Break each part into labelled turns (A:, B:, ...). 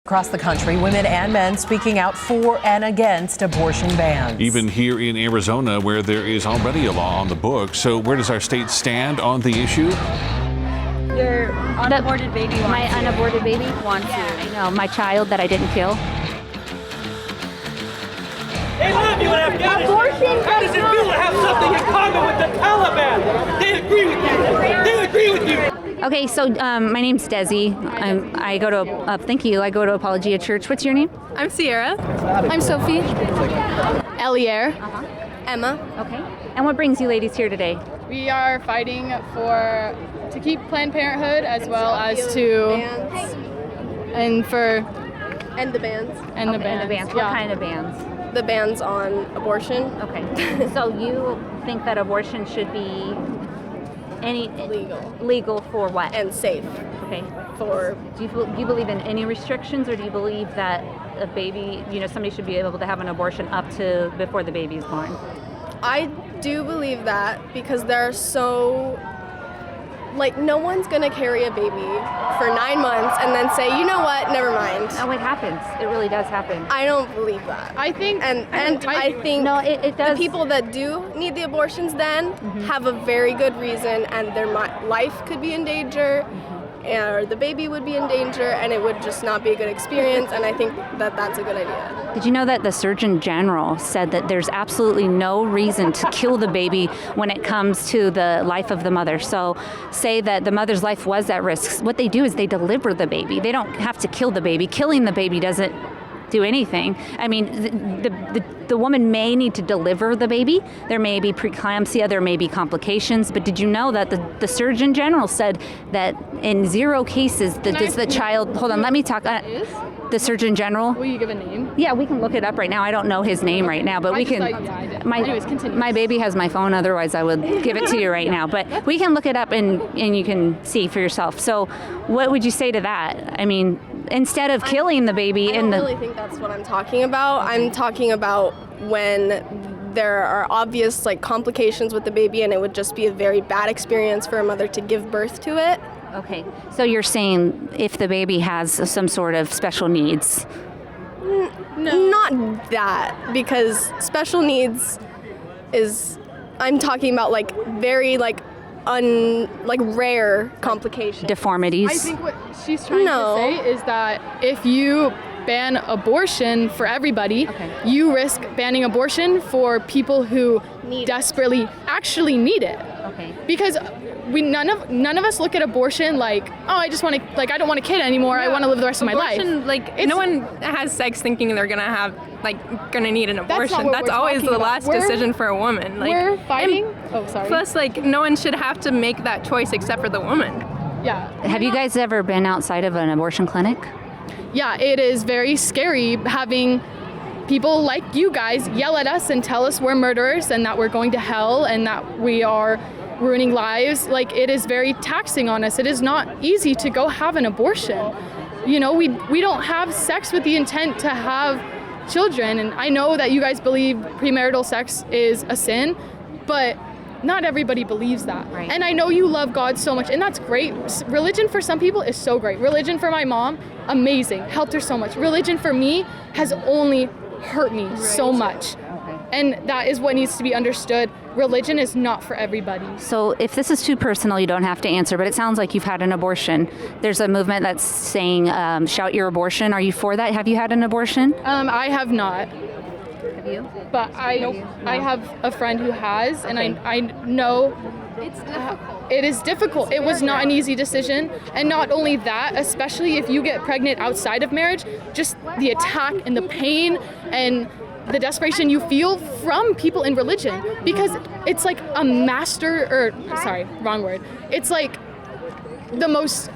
A: Across the country, women and men speaking out for and against abortion bans.
B: Even here in Arizona, where there is already a law on the books. So where does our state stand on the issue?
C: Your unaborted baby wants
D: My
C: you.
D: unaborted baby wants you. I know, my child that I didn't kill.
E: They love you in Afghanistan. How does it feel to have something in common with the Taliban? They agree with you. They agree with you.
D: Okay, so my name's Desi. I go to, thank you, I go to Apologia Church. What's your name?
C: I'm Sierra.
F: I'm Sophie. Elier. Emma.
D: Okay. And what brings you ladies here today?
F: We are fighting to keep Planned Parenthood as well as to
G: bans.
F: and for
G: And the bans.
F: and the
D: Okay,
F: bans.
D: and the bans.
F: Yeah.
D: What kind of bans?
G: The bans on abortion.
D: Okay. So you think that abortion should be legal for what?
G: And safe
D: Okay.
G: for
D: Do you believe in any restrictions, or do you believe that a baby, somebody should be able to have an abortion up to before the baby's born?
G: I do believe that because there are so no one's gonna carry a baby for 9 months and then say, you know what, never mind.
D: Oh, it happens. It really does happen.
G: I don't believe that.
F: I think
G: And I think
D: No, it
G: the
D: does.
G: people that do need the abortions then have a very good reason, and their life could be in danger, or the baby would be in danger, and it would just not be a good experience, and I think that that's a good idea.
D: Did you know that the Surgeon General said that there's absolutely no reason to kill the baby when it comes to the life of the mother? So say that the mother's life was at risk. What they do is they deliver the baby. They don't have to kill the baby. Killing the baby doesn't do anything. I mean, the woman may need to deliver the baby. There may be preeclampsia, there may be complications, but did you know that the Surgeon General said that in 0 cases does the child, hold on, let me talk. The Surgeon General.
F: Will you give a name?
D: Yeah, we can look it up right now. I don't know his name right now, but we can.
F: I did. Anyways, continue.
D: My baby has my phone. Otherwise, I would give it to you right now. But we can look it up and you can see for yourself. So, what would you say to that? I mean, instead of killing the baby
G: I don't really think that's what I'm talking about. I'm talking about when there are obvious complications with the baby, and it would just be a very bad experience for a mother to give birth to it.
D: Okay, so you're saying if the baby has some sort of special needs?
G: No. Not that, because special needs is, I'm talking about very rare complications.
D: Deformities?
F: I think what she's trying
G: No.
F: to say is that if you ban abortion for everybody, you risk banning abortion for people who desperately actually need it.
D: Okay.
F: Because none of us look at abortion like, oh, I just want to, I don't want a kid anymore. I want to live the rest of my life.
C: No one has sex thinking they're gonna need an abortion. That's
F: we're
C: always
F: talking
C: the
F: about.
C: last
F: We're-
C: decision for a woman.
F: We're fighting.
C: And plus, no one should have to make that choice except for the woman.
F: Yeah.
D: Have you guys ever been outside of an abortion clinic?
F: Yeah, it is very scary having people like you guys yell at us and tell us we're murderers and that we're going to hell and that we are ruining lives. It is very taxing on us. It is not easy to go have an abortion. We don't have sex with the intent to have children, and I know that you guys believe premarital sex is a sin, but not everybody believes that.
D: Right.
F: And I know you love God so much, and that's great. Religion for some people is so great. Religion for my mom, amazing, helped her so much. Religion for me has only hurt me so much. And that is what needs to be understood. Religion is not for everybody.
D: So if this is too personal, you don't have to answer, but it sounds like you've had an abortion. There's a movement that's saying, shout your abortion. Are you for that? Have you had an abortion?
F: I have not.
D: Have you?
F: But I have a friend who has, and I know it's difficult. It is difficult. It was not an easy decision. And not only that, especially if you get pregnant outside of marriage, just the attack and the pain and the desperation you feel from people in religion, because it's it's the most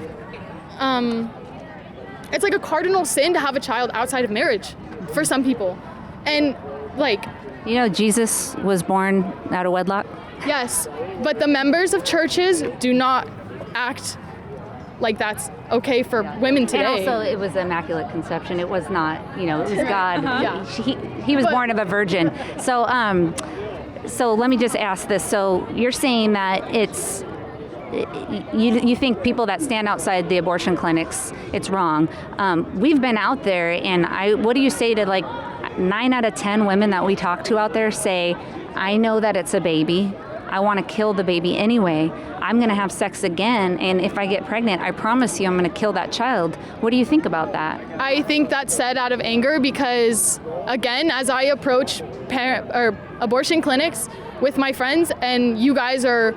F: it's like a cardinal sin to have a child outside of marriage for some people. And
D: Jesus was born out of wedlock?
F: Yes, but the members of churches do not act like that's okay for women today.
D: And also, it was immaculate conception. It was not, it was God.
F: Yeah.
D: He was born of a virgin. So let me just ask this. So you're saying that you think people that stand outside the abortion clinics, it's wrong. We've been out there, and what do you say to like 9 out of 10 women that we talk to out there say, I know that it's a baby. I want to kill the baby anyway. I'm going to have sex again, and if I get pregnant, I promise you I'm going to kill that child. What do you think about that?
F: I think that's said out of anger because, again, as I approach abortion clinics with my friends and you guys are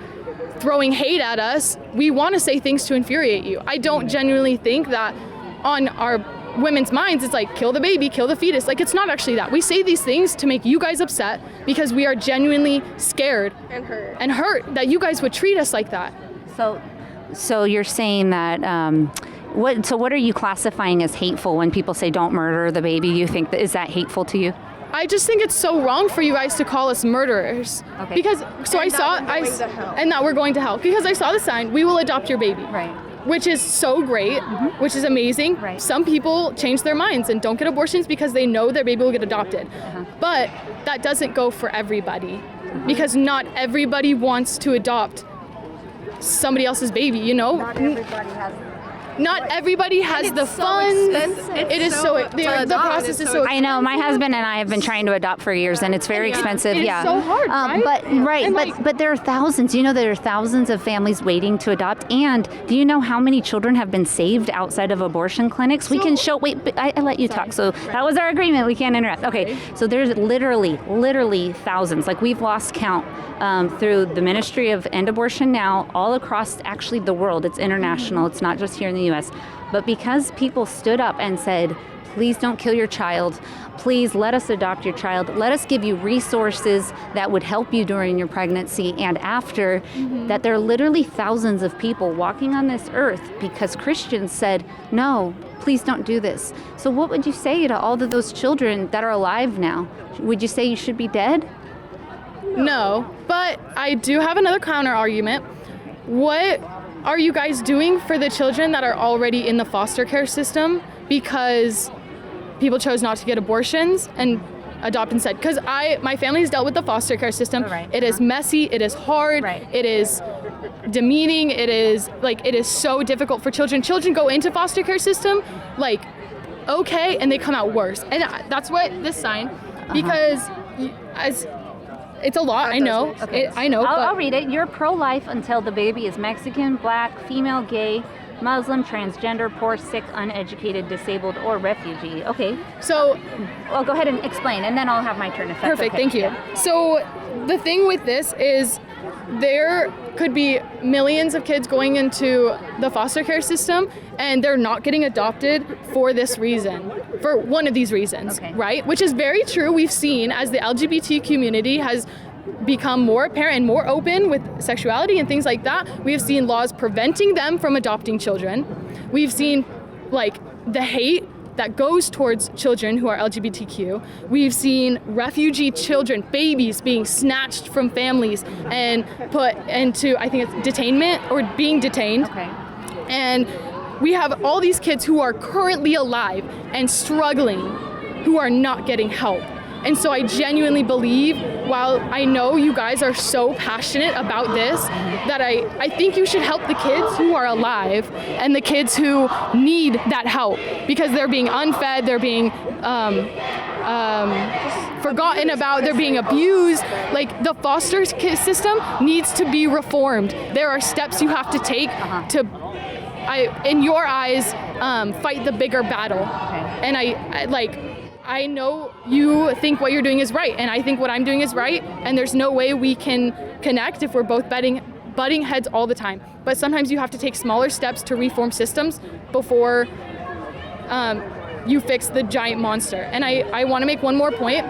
F: throwing hate at us, we want to say things to infuriate you. I don't genuinely think that on our women's minds it's like kill the baby, kill the fetus. Like, it's not actually that. We say these things to make you guys upset because we are genuinely scared and hurt that you guys would treat us like that.
D: So you're saying that what are you classifying as hateful when people say don't murder the baby? You think is that hateful to you?
F: I just think it's so wrong for you guys to call us murderers.
D: Okay.
F: Because and that we're going to hell. Because I saw the sign, we will adopt your baby.
D: Right.
F: Which is so great, which is amazing.
D: Right.
F: Some people change their minds and don't get abortions because they know their baby will get adopted. But that doesn't go for everybody because not everybody wants to adopt somebody else's baby, you know? Not everybody has the funds. It is the process is so.
D: I know my husband and I have been trying to adopt for years, and it's very expensive.
F: It is so hard, right?
D: But there are thousands. You know, there are thousands of families waiting to adopt. And do you know how many children have been saved outside of abortion clinics? We can show. Wait, but I let you talk. So that was our agreement. We can't interrupt. Okay. So there's literally thousands. Like we've lost count through the Ministry of End Abortion Now, all across actually the world. It's international. It's not just here in the U.S. But because people stood up and said, please don't kill your child, please let us adopt your child, let us give you resources that would help you during your pregnancy and after, that there are literally thousands of people walking on this earth because Christians said, no, please don't do this. So what would you say to all of those children that are alive now? Would you say you should be dead?
F: No, but I do have another counter argument. What are you guys doing for the children that are already in the foster care system because people chose not to get abortions and adopt instead? Because my family has dealt with the foster care system.
D: Right.
F: It is messy, it is hard, it is demeaning, it is so difficult for children. Children go into foster care system like okay, and they come out worse. And that's what this sign, because as it's a lot, I know.
D: Okay.
F: I know.
D: I'll read it. You're pro-life until the baby is Mexican, black, female, gay, Muslim, transgender, poor, sick, uneducated, disabled, or refugee. Okay.
F: So,
D: well, go ahead and explain, and then I'll have my turn if that's
F: perfect.
D: okay.
F: Thank you.
D: Yeah.
F: So, the thing with this is there could be millions of kids going into the foster care system and they're not getting adopted for this reason, for one of these reasons, right? Which is very true. We've seen as the LGBT community has become more apparent and more open with sexuality and things like that, we have seen laws preventing them from adopting children. We've seen like the hate that goes towards children who are LGBTQ. We've seen refugee children, babies being snatched from families and put into, I think it's detainment or being detained.
D: Okay.
F: And we have all these kids who are currently alive and struggling who are not getting help. And so I genuinely believe, while I know you guys are so passionate about this, that I think you should help the kids who are alive and the kids who need that help because they're being unfed, they're being forgotten about, they're being abused. Like the foster system needs to be reformed. There are steps you have to take to, in your eyes, fight the bigger battle. And I know you think what you're doing is right, and I think what I'm doing is right, and there's no way we can connect if we're both butting heads all the time. But sometimes you have to take smaller steps to reform systems before you fix the giant monster. And I want to make one more point.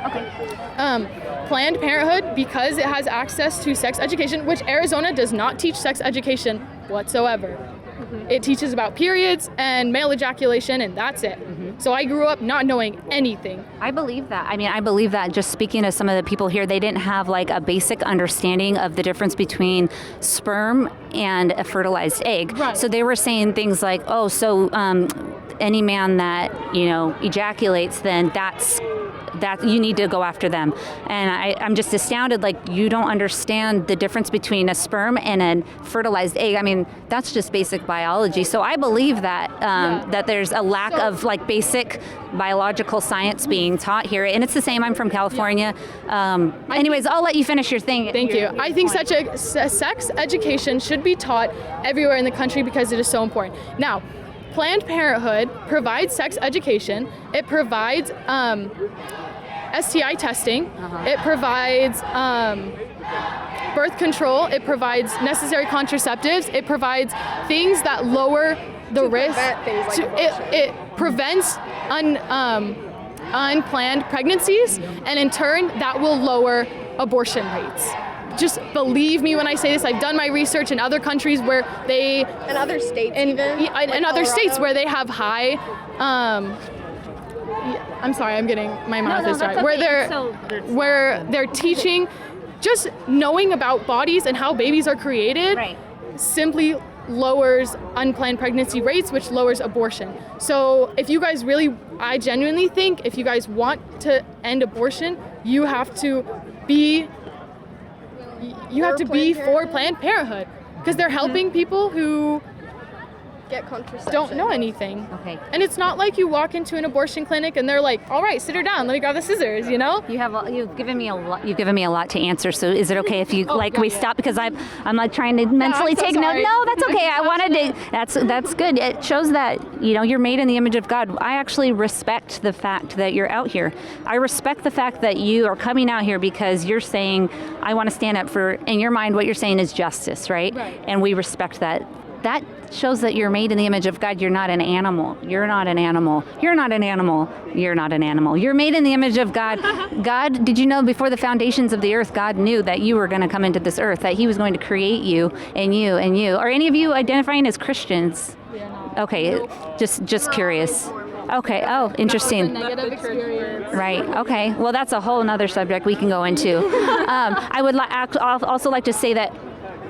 F: Planned Parenthood, because it has access to sex education, which Arizona does not teach sex education whatsoever. It teaches about periods and male ejaculation, and that's it. So I grew up not knowing anything.
D: I believe that. I mean, I believe that just speaking to some of the people here, they didn't have like a basic understanding of the difference between sperm and a fertilized egg.
F: Right.
D: So they were saying things like, oh, so any man that, ejaculates, then that's that you need to go after them. And I'm just astounded, like, you don't understand the difference between a sperm and a fertilized egg. I mean, that's just basic biology. So I believe that that there's a lack of like basic biological science being taught here. And it's the same, I'm from California. Anyways, I'll let you finish your thing.
F: Thank you. I think such a sex education should be taught everywhere in the country because it is so important. Now, Planned Parenthood provides sex education. It provides STI testing. It provides birth control. It provides necessary contraceptives. It provides things that lower the risk.
G: Things like
F: it prevents unplanned pregnancies, and in turn, that will lower abortion rates. Just believe me when I say this. I've done my research in other countries where they...
G: And other states
F: in,
G: even?
F: In
G: like
F: other states
G: Colorado?
F: where they have high... I'm sorry, I'm getting my mouth is dry. Where they're teaching, just knowing about bodies and how babies are created simply lowers unplanned pregnancy rates, which lowers abortion. So if you guys I genuinely think if you guys want to end abortion, you have to be for Planned Parenthood, because they're helping people who
G: get contraception.
F: don't know anything.
D: Okay.
F: And it's not like you walk into an abortion clinic and they're like, all right, sit her down, let me grab the scissors, you know?
D: You've given me a lot to answer. So is it okay if you we stop, because I'm like trying to mentally
F: so
D: take notes.
F: sorry.
D: No, that's okay. I wanted to. That's good. It shows that you're made in the image of God. I actually respect the fact that you're out here. I respect the fact that you are coming out here because you're saying, I want to stand up for, in your mind, what you're saying is justice, right? And we respect that. That shows that you're made in the image of God. You're not an animal. You're not an animal. You're not an animal. You're not an animal. You're made in the image of God. God, did you know before the foundations of the earth, God knew that you were going to come into this earth, that he was going to create you and you and you. Are any of you identifying as Christians? Okay, just curious. Okay, oh, interesting.
F: Negative experience.
D: Right, okay. Well, that's a whole other subject we can go into. I would also like to say that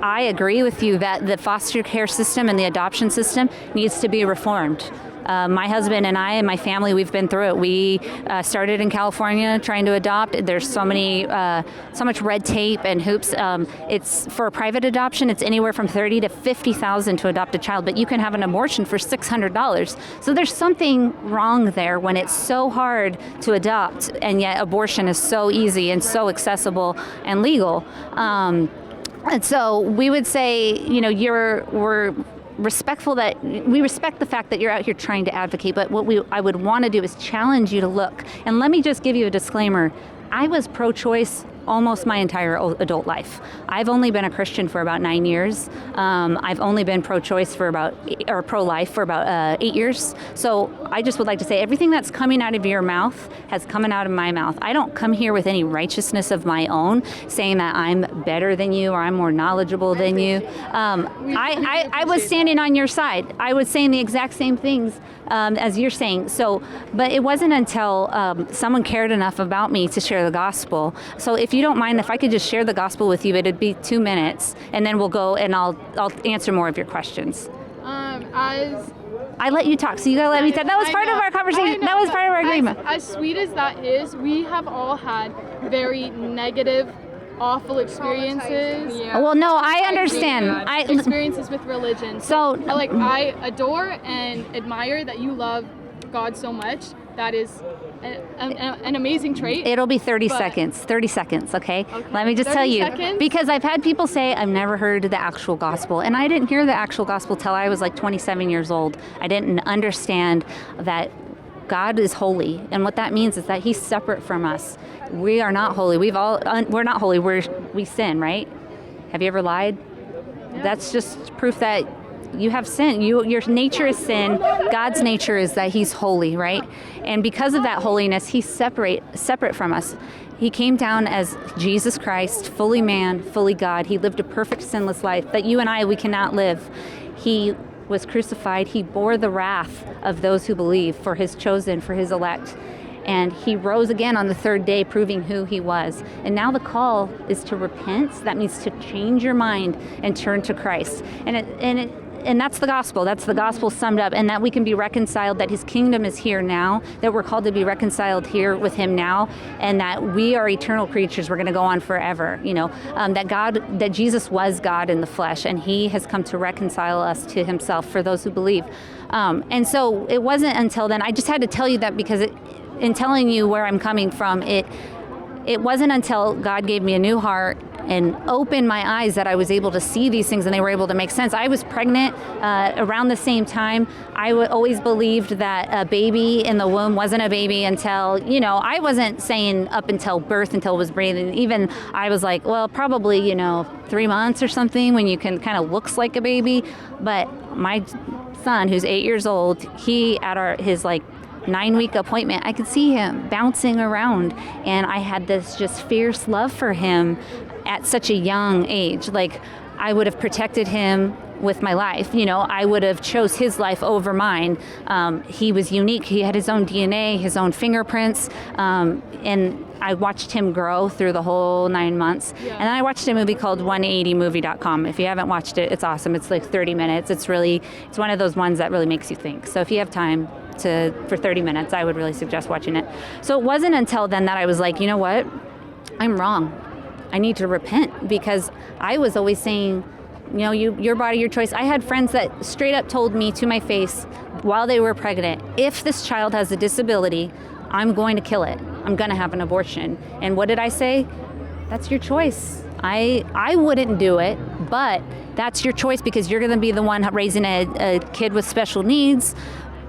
D: I agree with you that the foster care system and the adoption system needs to be reformed. My husband and I and my family, we've been through it. We started in California trying to adopt. There's so much red tape and hoops. It's for a private adoption, it's anywhere from $30,000 to $50,000 to adopt a child, but you can have an abortion for $600. So there's something wrong there when it's so hard to adopt, and yet abortion is so easy and so accessible and legal. And so we would say, we're respectful that we respect the fact that you're out here trying to advocate, but what I would want to do is challenge you to look. And let me just give you a disclaimer. I was pro-choice almost my entire adult life. I've only been a Christian for about 9 years. I've only been pro-choice pro-life for about 8 years. So I just would like to say everything that's coming out of your mouth has come out of my mouth. I don't come here with any righteousness of my own, saying that I'm better than you or I'm more knowledgeable than you. I was standing on your side. I was saying the exact same things as you're saying. So, but it wasn't until someone cared enough about me to share the gospel. So if you don't mind, if I could just share the gospel with you, it'd be 2 minutes, and then we'll go and I'll answer more of your questions. I let you talk, so you gotta let me talk. That was part of our conversation. That was part of our agreement.
F: As sweet as that is, we have all had very negative, awful experiences.
D: Well, no, I understand.
F: Experiences with religion. So I adore and admire that you love God so much. That is an amazing trait.
D: It'll be 30 seconds. 30 seconds, okay? Let me just tell you.
F: Seconds?
D: Because I've had people say, I've never heard the actual gospel. And I didn't hear the actual gospel till I was like 27 years old. I didn't understand that God is holy. And what that means is that he's separate from us. We are not holy. We're not holy. We sin, right? Have you ever lied? Yeah. That's just proof that you have sin. Your nature is sin. God's nature is that he's holy, right? And because of that holiness, he's separate from us. He came down as Jesus Christ, fully man, fully God. He lived a perfect sinless life that you and we cannot live. He was crucified. He bore the wrath of those who believe, for his chosen, for his elect. And he rose again on the third day, proving who he was. And now the call is to repent. That means to change your mind and turn to Christ. And and that's the gospel. That's the gospel summed up, and that we can be reconciled, that his kingdom is here now, that we're called to be reconciled here with him now, and that we are eternal creatures. We're going to go on forever, that Jesus was God in the flesh, and he has come to reconcile us to himself for those who believe. And so it wasn't until then, I just had to tell you that because in telling you where I'm coming from, it wasn't until God gave me a new heart and opened my eyes that I was able to see these things and they were able to make sense. I was pregnant around the same time. I always believed that a baby in the womb wasn't a baby until, I wasn't saying up until birth, until it was breathing. Even I was like, well, probably, 3 months or something when you can kind of looks like a baby. But my son, who's 8 years old, he at his 9-week appointment, I could see him bouncing around, and I had this just fierce love for him at such a young age. I would have protected him with my life. I would have chose his life over mine. He was unique. He had his own DNA, his own fingerprints, and I watched him grow through the whole 9 months. Yeah. And then I watched a movie called 180movie.com. If you haven't watched it, it's awesome. It's 30 minutes. It's one of those ones that really makes you think. So if you have time for 30 minutes, I would really suggest watching it. So it wasn't until then that I was like, you know what? I'm wrong. I need to repent, because I was always saying, your body, your choice. I had friends that straight up told me to my face while they were pregnant, if this child has a disability, I'm going to kill it. I'm going to have an abortion. And what did I say? That's your choice. I wouldn't do it, but that's your choice, because you're going to be the one raising a kid with special needs.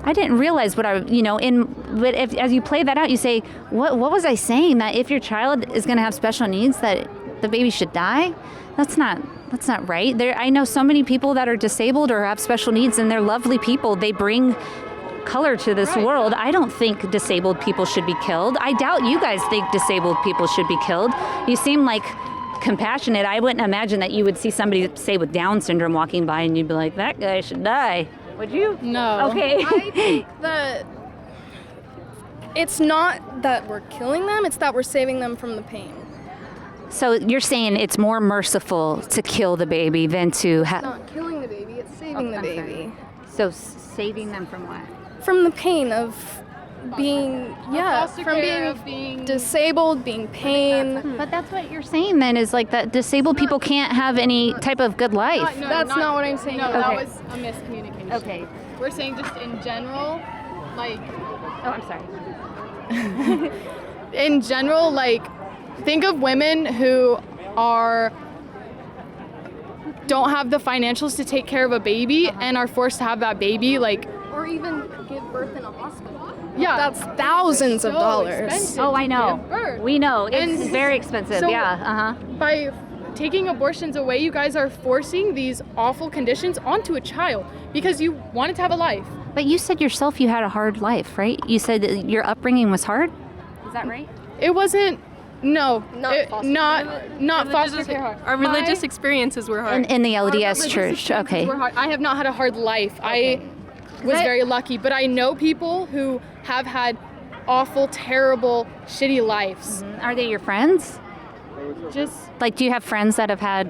D: I didn't realize but as you play that out, you say, what was I saying? That if your child is going to have special needs, that the baby should die? That's not right. I know so many people that are disabled or have special needs, and they're lovely people. They bring color to this world. I don't think disabled people should be killed. I doubt you guys think disabled people should be killed. You seem compassionate. I wouldn't imagine that you would see somebody, say, with Down syndrome walking by and you'd be like, that guy should die. Would you?
F: No.
D: Okay.
G: I think that it's not that we're killing them, it's that we're saving them from the pain.
D: So you're saying it's more merciful to kill the baby than to
G: It's not killing the baby, it's saving the baby.
D: So saving them from what?
G: From the pain of being, being disabled, being pain.
D: But that's what you're saying then, is that disabled people can't have any type of good life.
G: That's not what I'm saying.
F: No,
G: Okay.
F: that was a miscommunication.
D: Okay.
F: We're saying just in general,
D: Oh, I'm sorry.
F: in general, think of women who don't have the financials to take care of a baby and are forced to have that baby,
G: or even give birth in a hospital.
F: yeah,
G: That's thousands of dollars.
F: expensive
D: Oh, I
F: to
D: know.
F: give birth.
D: We know. It's
F: And
D: very expensive.
F: so-
D: Yeah.
F: By taking abortions away, you guys are forcing these awful conditions onto a child because you wanted to have a life.
D: But you said yourself you had a hard life, right? You said that your upbringing was hard? Is that right?
F: It wasn't. No,
G: Not foster
F: not foster care.
C: Our religious experiences were hard.
D: In the
F: Our
D: LDS
F: religious
D: church.
F: experiences
D: Okay.
F: were hard. I have not had a hard life. I was very lucky, but I know people who have had awful, terrible, shitty lives.
D: Are they your friends?
F: Just
D: Do you have friends that have had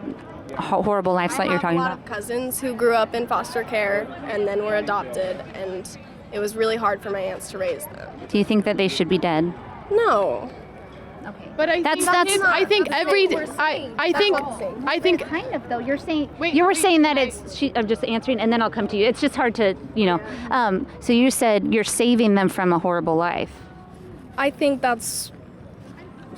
D: horrible lives that you're talking
G: I have a
D: about?
G: lot of cousins who grew up in foster care and then were adopted, and it was really hard for my aunts to raise them.
D: Do you think that they should be dead?
G: No.
F: but I
D: That's-
F: think
D: Kind of, though. You're saying
F: Wait,
D: you were
F: wait,
D: saying that
F: wait.
D: I'm just answering, and then I'll come to you. It's just hard to, So you said you're saving them from a horrible life.
G: I think that's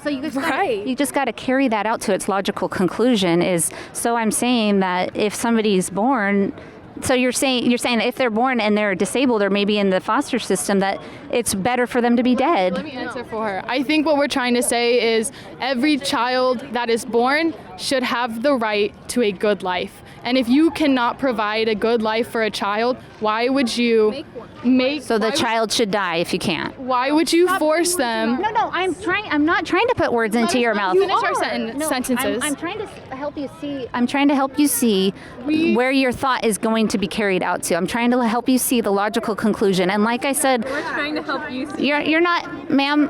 D: So you just
G: Right.
D: you just got to carry that out to its logical conclusion. So I'm saying that if somebody's born. So you're saying that if they're born and they're disabled or maybe in the foster system, that it's better for them to be dead.
F: Let me answer for her. I think what we're trying to say is every child that is born should have the right to a good life. And if you cannot provide a good life for a child, why would you make
D: So the
F: why would-
D: child should die if you can't.
F: Why would you force them?
D: No, I'm not trying to put words into your mouth.
F: Finish our sentences.
D: I'm trying to help you see. I'm trying to help you see where your thought is going to be carried out to. I'm trying to help you see the logical conclusion. And like I said,
C: We're trying to help you see.
D: you're not, ma'am,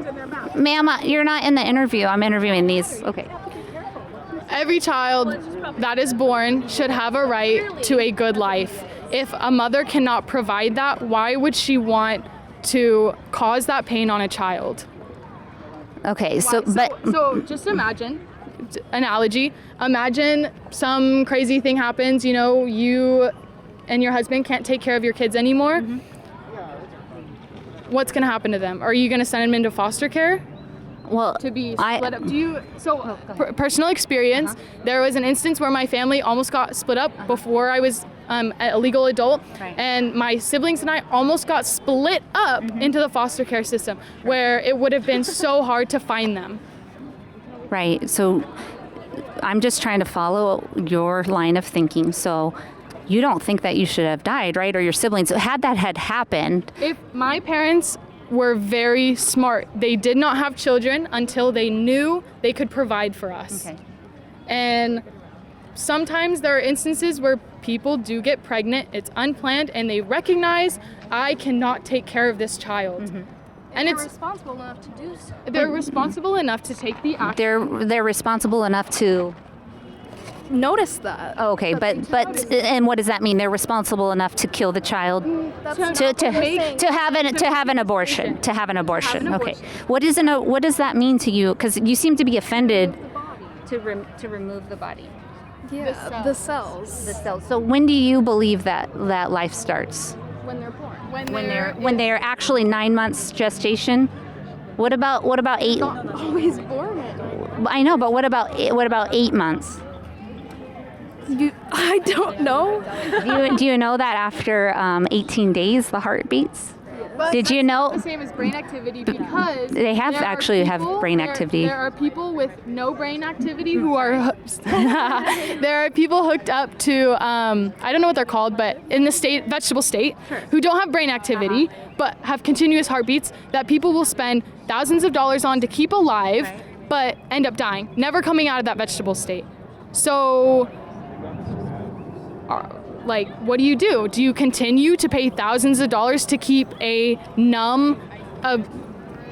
D: you're not in the interview. I'm interviewing these. Okay.
F: Every child that is born should have a right to a good life. If a mother cannot provide that, why would she want to cause that pain on a child?
D: Okay, so
F: just imagine, analogy, imagine some crazy thing happens, you and your husband can't take care of your kids anymore. What's going to happen to them? Are you going to send them into foster care?
D: well,
F: To be split up. Personal experience, there was an instance where my family almost got split up before I was a legal adult, and my siblings and I almost got split up into the foster care system, where it would have been so hard to find them.
D: Right. So I'm just trying to follow your line of thinking. So you don't think that you should have died, right? Or your siblings. Had that had happened.
F: If my parents were very smart, they did not have children until they knew they could provide for us.
D: Okay.
F: And sometimes there are instances where people do get pregnant, it's unplanned, and they recognize, I cannot take care of this child. And
G: They're
F: it's
G: responsible enough to do so.
F: they're responsible enough to take the action.
D: They're responsible enough to.
G: Notice that.
D: Oh, okay, but and what does that mean? They're responsible enough to kill the child,
G: That's
D: to
G: not what we're saying.
D: have an abortion, to have an abortion. Okay, what does that mean to you? Because you seem to be offended. To remove the body.
G: Yeah, the cells.
D: The cells. So when do you believe that life starts?
F: When they're born.
D: When they're actually 9 months gestation. What about 8?
G: Always born.
D: I know, but what about 8 months?
G: I don't know.
D: Do you know that after 18 days the heart beats? Did you know?
F: The same as brain activity, because
D: They have
F: there are
D: actually have brain activity.
F: There are people with no brain activity who are. There are people hooked up to I don't know what they're called, but in the vegetable state, who don't have brain activity but have continuous heartbeats that people will spend thousands of dollars on to keep alive, but end up dying, never coming out of that vegetable state. So. What do you do? Do you continue to pay thousands of dollars to keep a numb,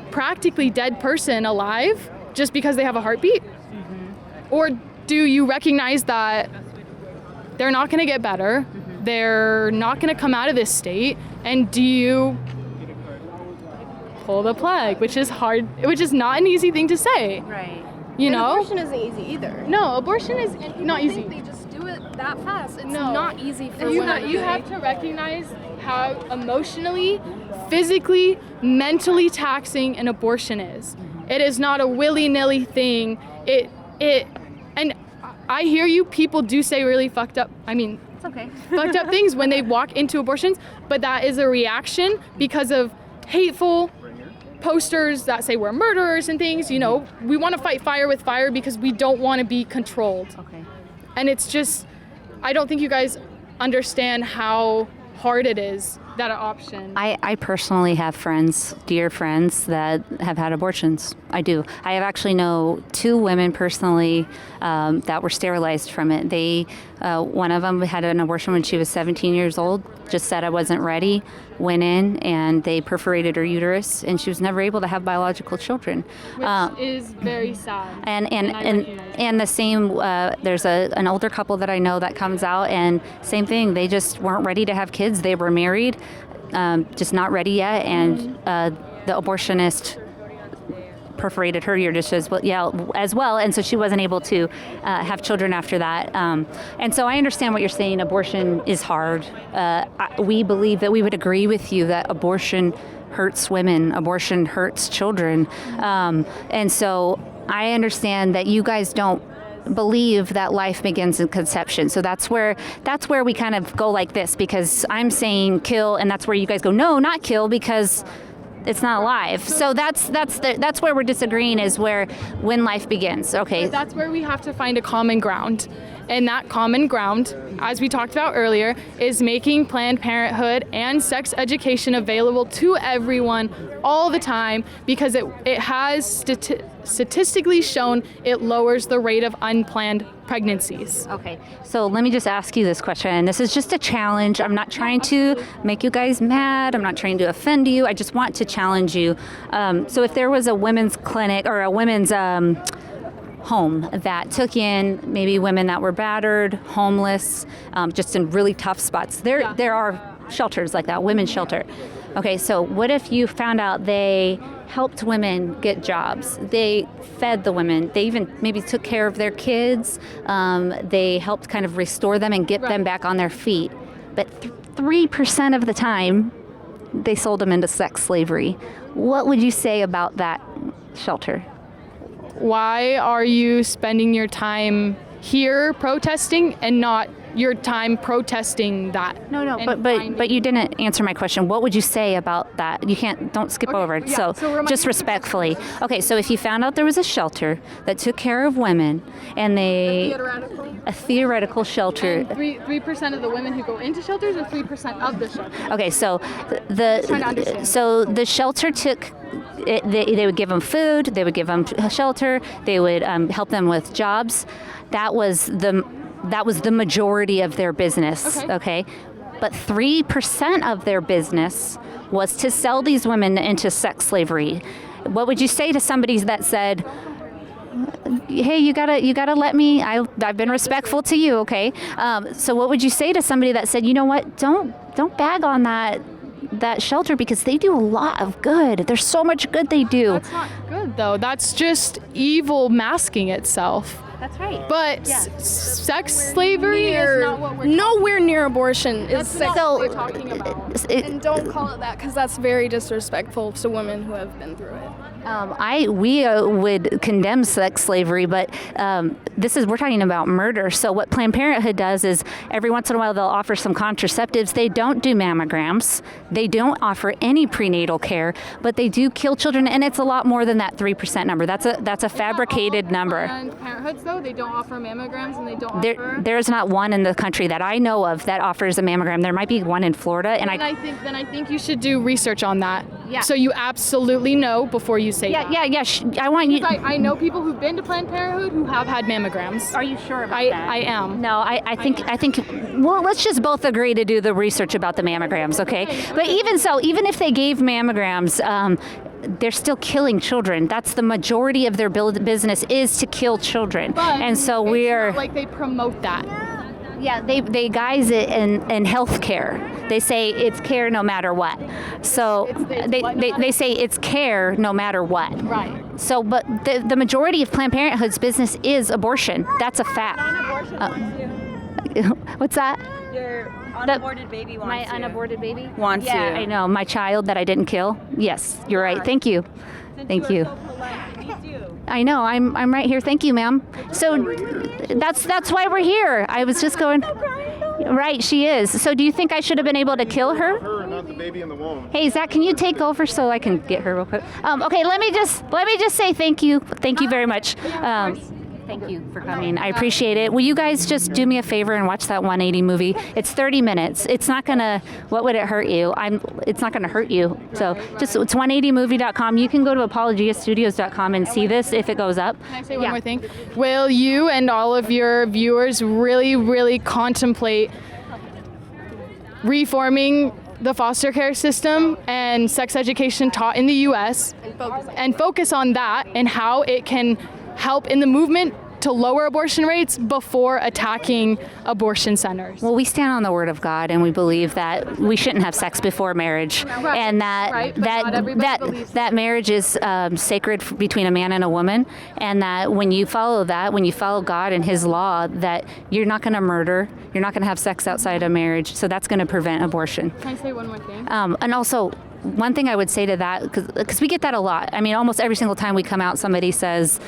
F: practically dead person alive just because they have a heartbeat? Or do you recognize that they're not going to get better, they're not going to come out of this state, and do you pull the plug, which is hard, which is not an easy thing to say.
D: Right.
F: You know?
G: Abortion isn't easy either.
F: No, abortion is not easy.
G: They just do it that fast. It's
F: No.
G: not easy for
F: You
G: women.
F: have to recognize how emotionally, physically, mentally taxing an abortion is. It is not a willy-nilly thing. And I hear you, people do say really fucked up,
D: It's okay.
F: fucked up things when they walk into abortions, but that is a reaction because of hateful posters that say we're murderers and things. We want to fight fire with fire because we don't want to be controlled.
D: Okay.
F: And it's just, I don't think you guys understand how hard it is, that option.
D: I personally have friends, dear friends, that have had abortions. I do. I have actually know 2 women personally that were sterilized from it. One of them had an abortion when she was 17 years old, just said I wasn't ready, went in and they perforated her uterus and she was never able to have biological children.
F: Which is very sad.
D: And the same, there's an older couple that I know that comes out and same thing, they just weren't ready to have kids. They were married, just not ready yet, and the abortionist perforated her uterus as well, and so she wasn't able to have children after that. And so I understand what you're saying. Abortion is hard. We believe that we would agree with you that abortion hurts women, abortion hurts children, and so I understand that you guys don't believe that life begins in conception. So that's where we kind of go like this, because I'm saying kill, and that's where you guys go, no, not kill, because it's not alive. So that's where we're disagreeing, is when life begins. Okay.
F: But that's where we have to find a common ground. And that common ground, as we talked about earlier, is making Planned Parenthood and sex education available to everyone all the time, because it has statistically shown it lowers the rate of unplanned pregnancies.
D: Okay, so let me just ask you this question, and this is just a challenge. I'm not trying to make you guys mad. I'm not trying to offend you. I just want to challenge you. So if there was a women's clinic or a women's home that took in maybe women that were battered, homeless, just in really tough spots. There are shelters like that, women's shelter. Okay, so what if you found out they helped women get jobs? They fed the women. They even maybe took care of their kids. They helped kind of restore them and get them back on their feet. But 3% of the time, they sold them into sex slavery. What would you say about that shelter?
F: Why are you spending your time here protesting and not your time protesting that?
D: No, but you didn't answer my question. What would you say about that? Don't skip over it.
F: Yeah, so
D: just respectfully. Okay, so if you found out there was a shelter that took care of women and a theoretical shelter.
F: And 3% of the women who go into shelters or 3% of the shelters?
D: Okay, so
F: trying to understand.
D: so the shelter took. They would give them food. They would give them shelter. They would help them with jobs. That was the majority of their business. Okay, but 3% of their business was to sell these women into sex slavery. What would you say to somebody that said, "Hey, you gotta let me. I've been respectful to you." Okay, so what would you say to somebody that said, "You know what? Don't bag on that shelter because they do a lot of good. There's so much good they do."
F: That's not good though. That's just evil masking itself.
D: That's right.
F: But sex slavery is not what we're
G: Nowhere near abortion is sex.
F: what we're talking about.
G: And don't call it that because that's very disrespectful to women who have been through it.
D: We would condemn sex slavery, but we're talking about murder. So what Planned Parenthood does is every once in a while they'll offer some contraceptives. They don't do mammograms. They don't offer any prenatal care, but they do kill children, and it's a lot more than that 3% number. That's a fabricated number.
F: Planned Parenthoods though, they don't offer mammograms and they don't offer.
D: There's not one in the country that I know of that offers a mammogram. There might be one in Florida, and
F: I think you should do research on that.
D: Yeah.
F: So you absolutely know before you say that.
D: Yeah. I want you.
F: I know people who've been to Planned Parenthood who have had mammograms.
D: Are you sure about that?
F: I am.
D: No, I think. Well, let's just both agree to do the research about the mammograms, okay? But even so, even if they gave mammograms, they're still killing children. That's the majority of their business is to kill children, and so we're
F: not like they promote that.
D: Yeah, they guise it in health care. They say it's care no matter what. So they say it's care no matter what.
F: Right.
D: So, but the majority of Planned Parenthood's business is abortion. That's a fact. What's that?
H: Your unaborted baby wants
D: my
H: you.
D: unaborted baby
H: Wants you.
D: Yeah, I know. My child that I didn't kill. Yes, you're right. Thank you. Thank you.
H: So polite. Me too.
D: I know. I'm right here. Thank you, ma'am. So that's why we're here. I was just going. Right, she is. So do you think I should have been able to kill her?
I: Her, not the baby in the womb.
D: Hey, Zach, can you take over so I can get her real quick? Okay, let me just say thank you. Thank you very much. Thank you for coming. I appreciate it. Will you guys just do me a favor and watch that 180 movie? It's 30 minutes. It's not gonna. What would it hurt you? It's not gonna hurt you. So it's 180movie.com. You can go to apologiastudios.com and see this if it goes up.
F: Can I say one more thing? Will you and all of your viewers really, really contemplate reforming the foster care system and sex education taught in the U.S. and focus on that and how it can help in the movement to lower abortion rates before attacking abortion centers?
D: Well, we stand on the Word of God, and we believe that we shouldn't have sex before marriage, and that marriage is sacred between a man and a woman, and that when you follow God and His law, that you're not going to murder, you're not going to have sex outside of marriage, so that's going to prevent abortion.
F: Can I say one more thing?
D: And also, one thing I would say to that, because we get that a lot. I mean, almost every single time we come out, somebody says,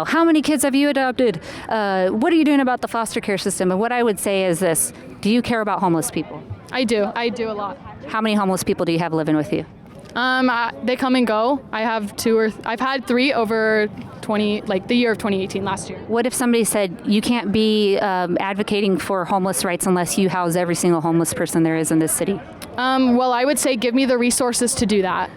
D: how many kids have you adopted? What are you doing about the foster care system? And what I would say is this: do you care about homeless people?
F: I do a lot.
D: How many homeless people do you have living with you?
F: They come and go. I've had 3 over the year of 2018, last year.
D: What if somebody said you can't be advocating for homeless rights unless you house every single homeless person there is in this city?
F: Well, I would say give me the resources to do that.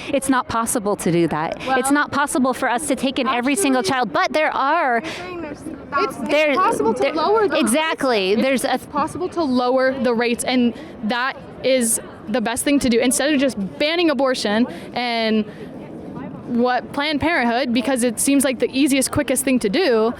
D: It's not possible to do that. Well, it's not possible for us to take in every single child, but there are.
F: It's possible to lower the
D: exactly.
F: rates. It's possible to lower the rates, and that is the best thing to do. Instead of just banning abortion and what Planned Parenthood, because it seems like the easiest, quickest thing to do,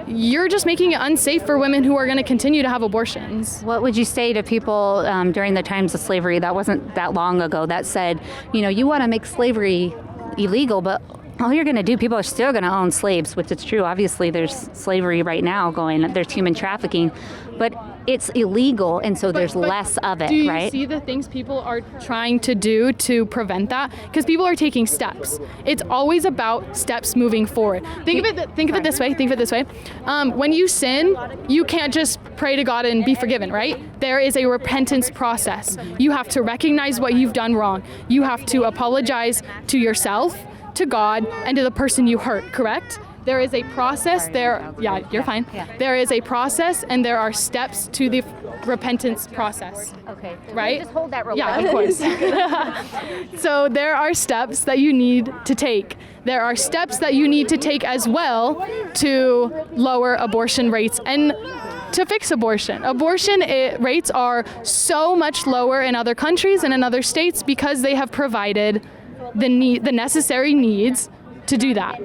F: you're just making it unsafe for women who are going to continue to have abortions.
D: What would you say to people during the times of slavery? That wasn't that long ago. That said, you want to make slavery illegal, but all you're going to do, people are still going to own slaves, which is true. Obviously, there's slavery right now going. There's human trafficking, but it's illegal, and so there's less of it,
F: do you
D: right?
F: see the things people are trying to do to prevent that? Because people are taking steps. It's always about steps moving forward. Think of it this way. When you sin, you can't just pray to God and be forgiven, right? There is a repentance process. You have to recognize what you've done wrong. You have to apologize to yourself, to God, and to the person you hurt, correct? There is a process you're fine.
D: Yeah.
F: There is a process and there are steps to the repentance process.
D: Okay.
F: Right?
D: Just hold that real
F: Yeah,
D: quick.
F: of course. So there are steps that you need to take. There are steps that you need to take as well to lower abortion rates and to fix abortion. Abortion rates are so much lower in other countries and in other states because they have provided the necessary needs to do that.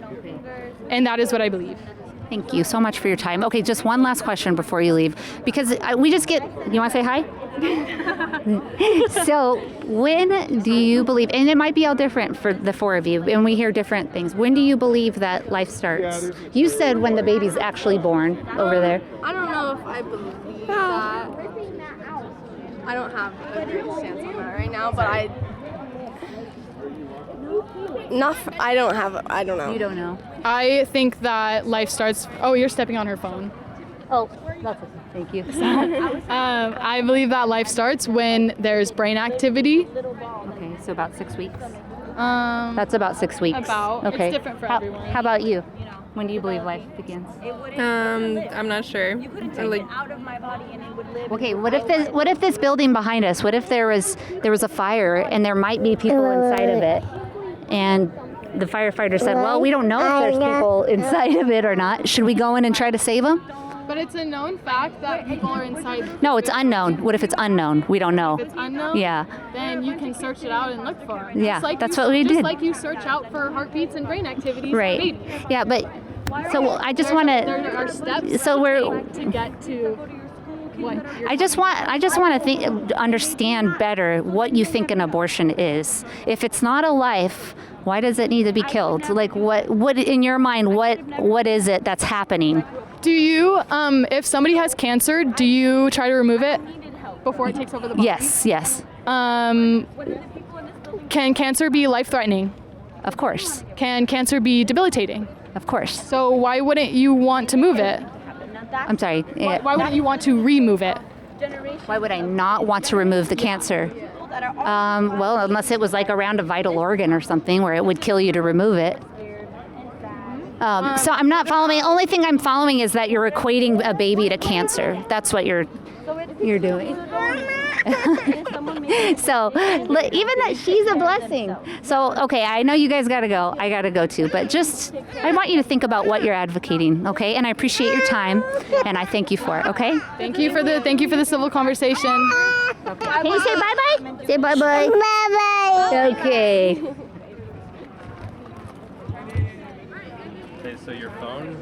F: And that is what I believe.
D: Thank you so much for your time. Okay, just one last question before you leave, because we just get, you want to say hi? So when do you believe, and it might be all different for the four of you, and we hear different things, when do you believe that life starts? You said when the baby's actually born over there.
G: I don't know if I believe that. I don't have a great stance on that right now, but I don't know.
D: You don't know.
F: I think that life starts, oh, you're stepping on her phone.
D: Oh, that's okay. Thank you.
F: I believe that life starts when there's brain activity.
D: Okay, so about 6 weeks.
F: That's
D: That's about 6 weeks. Okay.
F: It's different for everyone.
D: How about you? When do you believe life begins?
C: I'm not sure. Like,
H: Out of my body and it would live.
D: Okay, what if this building behind us, what if there was a fire and there might be people inside of it? And the firefighter said, well, we don't know if there's people inside of it or not. Should we go in and try to save them?
F: But it's a known fact that people are inside.
D: No, it's unknown. What if it's unknown? We don't know.
F: If it's unknown,
D: Yeah.
F: then you can search it out and look for it.
D: Yeah,
F: Just like
D: that's
F: you,
D: what we
F: just
D: did.
F: like you search out for heartbeats and brain activities.
D: Right.
F: For babies.
D: Yeah, but so I just want
F: There are steps
D: So
F: to get to what you're
D: I just want to understand better what you think an abortion is. If it's not a life, why does it need to be killed? Like what in your mind, what is it that's happening?
F: Do you, if somebody has cancer, do you try to remove it before it takes over the body?
D: Yes.
F: Can cancer be life-threatening?
D: Of course.
F: Can cancer be debilitating?
D: Of course.
F: So why wouldn't you want to move it?
D: I'm sorry.
F: Why wouldn't you want to remove it?
D: Why would I not want to remove the cancer? Well, unless it was like around a vital organ or something where it would kill you to remove it. So I'm not following. Only thing I'm following is that you're equating a baby to cancer. That's what you're doing. So even that, she's a blessing. So okay, I know you guys gotta go. I gotta go too. But just I want you to think about what you're advocating. Okay, and I appreciate your time, and I thank you for it. Okay.
F: Thank you for the civil conversation.
D: Can you say bye-bye? Say bye-bye. Bye-bye. Okay.
I: Okay, so your phone